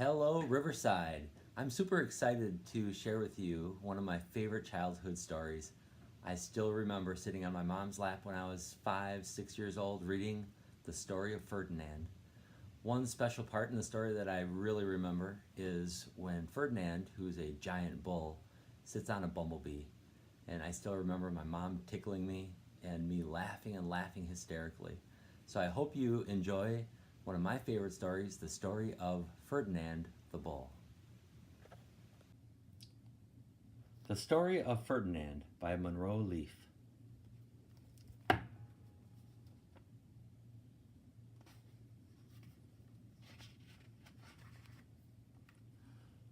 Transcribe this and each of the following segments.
Hello, Riverside. I'm super excited to share with you one of my favorite childhood stories. I still remember sitting on my mom's lap when I was 5, 6 years old reading The Story of Ferdinand. One special part in the story that I really remember is when Ferdinand, who's a giant bull, sits on a bumblebee. And I still remember my mom tickling me and me laughing and laughing hysterically. So I hope you enjoy one of my favorite stories, the story of Ferdinand the Bull. The Story of Ferdinand by Monroe Leaf.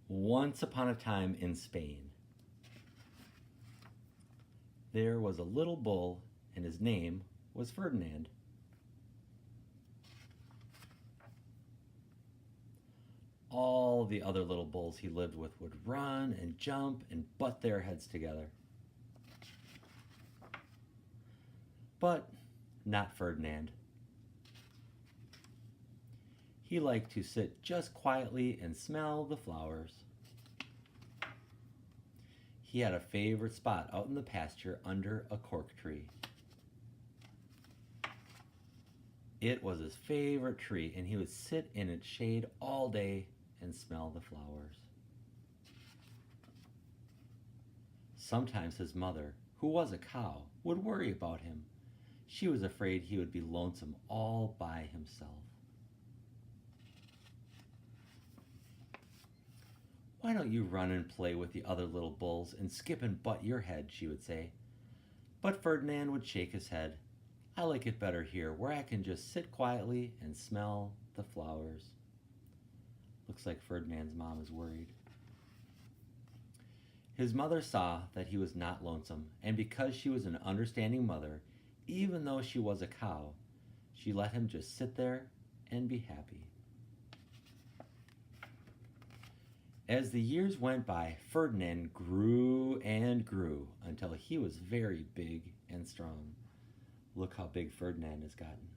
Once upon a time in Spain, there was a little bull, and his name was Ferdinand. All the other little bulls he lived with would run and jump and butt their heads together. But not Ferdinand. He liked to sit just quietly and smell the flowers. He had a favorite spot out in the pasture under a cork tree. It was his favorite tree, and he would sit in its shade all day and smell the flowers. Sometimes his mother, who was a cow, would worry about him. She was afraid he would be lonesome all by himself. "Why don't you run and play with the other little bulls and skip and butt your head?" she would say. But Ferdinand would shake his head. "I like it better here, where I can just sit quietly and smell the flowers." Looks like Ferdinand's mom is worried. His mother saw that he was not lonesome, and because she was an understanding mother, even though she was a cow, she let him just sit there and be happy. As the years went by, Ferdinand grew and grew until he was very big and strong. Look how big Ferdinand has gotten.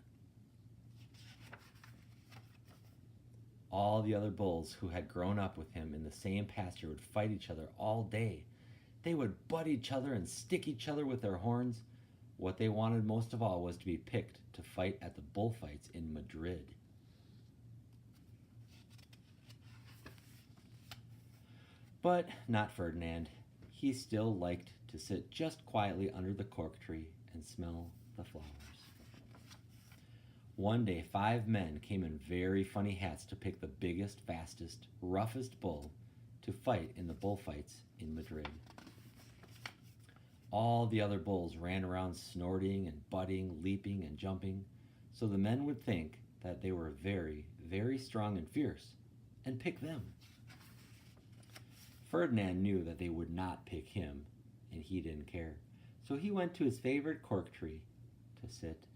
All the other bulls who had grown up with him in the same pasture would fight each other all day. They would butt each other and stick each other with their horns. What they wanted most of all was to be picked to fight at the bullfights in Madrid. But not Ferdinand. He still liked to sit just quietly under the cork tree and smell the flowers. One day, 5 men came in very funny hats to pick the biggest, fastest, roughest bull to fight in the bullfights in Madrid. All the other bulls ran around snorting and butting, leaping and jumping, so the men would think that they were very, very strong and fierce, and pick them. Ferdinand knew that they would not pick him, and he didn't care, so he went to his favorite cork tree to sit down.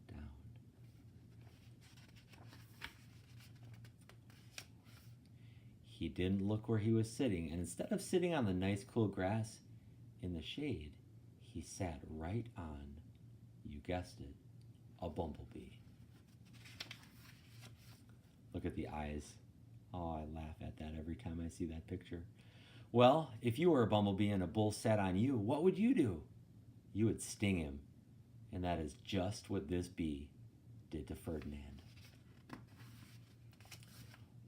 He didn't look where he was sitting, and instead of sitting on the nice cool grass in the shade, he sat right on, you guessed it, a bumblebee. Look at the eyes. Oh, I laugh at that every time I see that picture. Well, if you were a bumblebee and a bull sat on you, what would you do? You would sting him, and that is just what this bee did to Ferdinand.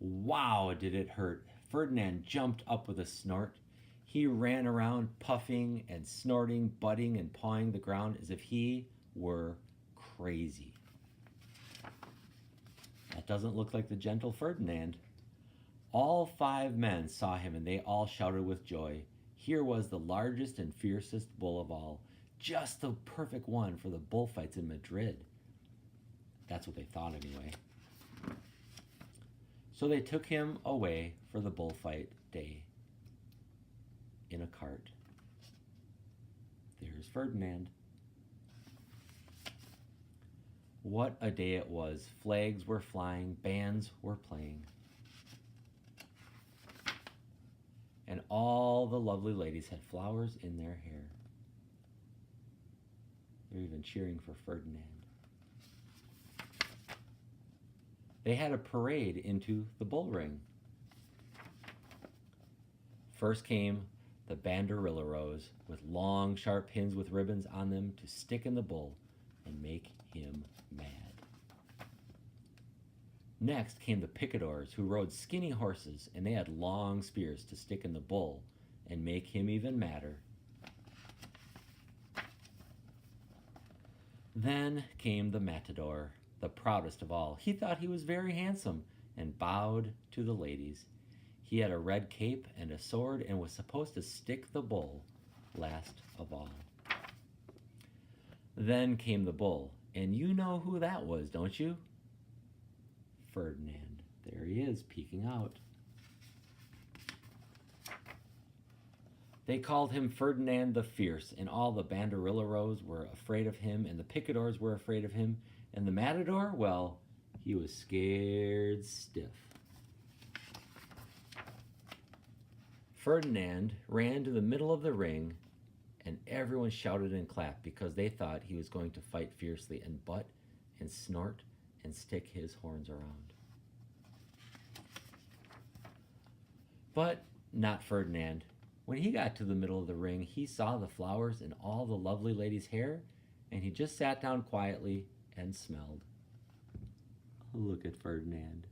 Wow, did it hurt. Ferdinand jumped up with a snort. He ran around puffing and snorting, butting and pawing the ground as if he were crazy. That doesn't look like the gentle Ferdinand. All 5 men saw him, and they all shouted with joy. Here was the largest and fiercest bull of all, just the perfect one for the bullfights in Madrid. That's what they thought anyway. So they took him away for the bullfight day in a cart. There's Ferdinand. What a day it was. Flags were flying, bands were playing. And all the lovely ladies had flowers in their hair. They're even cheering for Ferdinand. They had a parade into the bull ring. First came the banderilla rose, with long, sharp pins with ribbons on them to stick in the bull and make him mad. Next came the picadors, who rode skinny horses, and they had long spears to stick in the bull and make him even madder. Then came the matador, the proudest of all. He thought he was very handsome and bowed to the ladies. He had a red cape and a sword and was supposed to stick the bull last of all. Then came the bull, and you know who that was, don't you? Ferdinand. There he is, peeking out. They called him Ferdinand the Fierce, and all the banderilleros were afraid of him, and the picadors were afraid of him, and the matador, well, he was scared stiff. Ferdinand ran to the middle of the ring, and everyone shouted and clapped because they thought he was going to fight fiercely and butt and snort and stick his horns around. But not Ferdinand. When he got to the middle of the ring, he saw the flowers in all the lovely ladies' hair, and he just sat down quietly and smelled. Look at Ferdinand.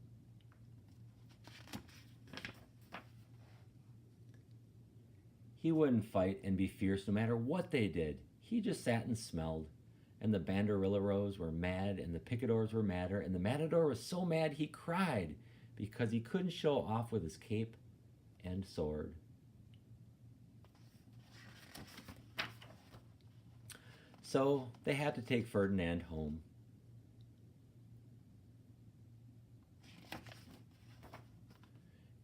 He wouldn't fight and be fierce no matter what they did. He just sat and smelled. And the banderilleros were mad, and the picadors were madder, and the matador was so mad he cried because he couldn't show off with his cape and sword. So they had to take Ferdinand home.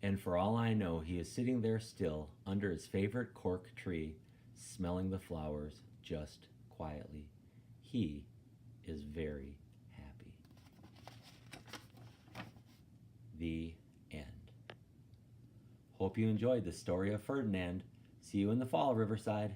And for all I know, he is sitting there still under his favorite cork tree, smelling the flowers just quietly. He is very happy. The end. Hope you enjoyed the story of Ferdinand. See you in the fall, Riverside.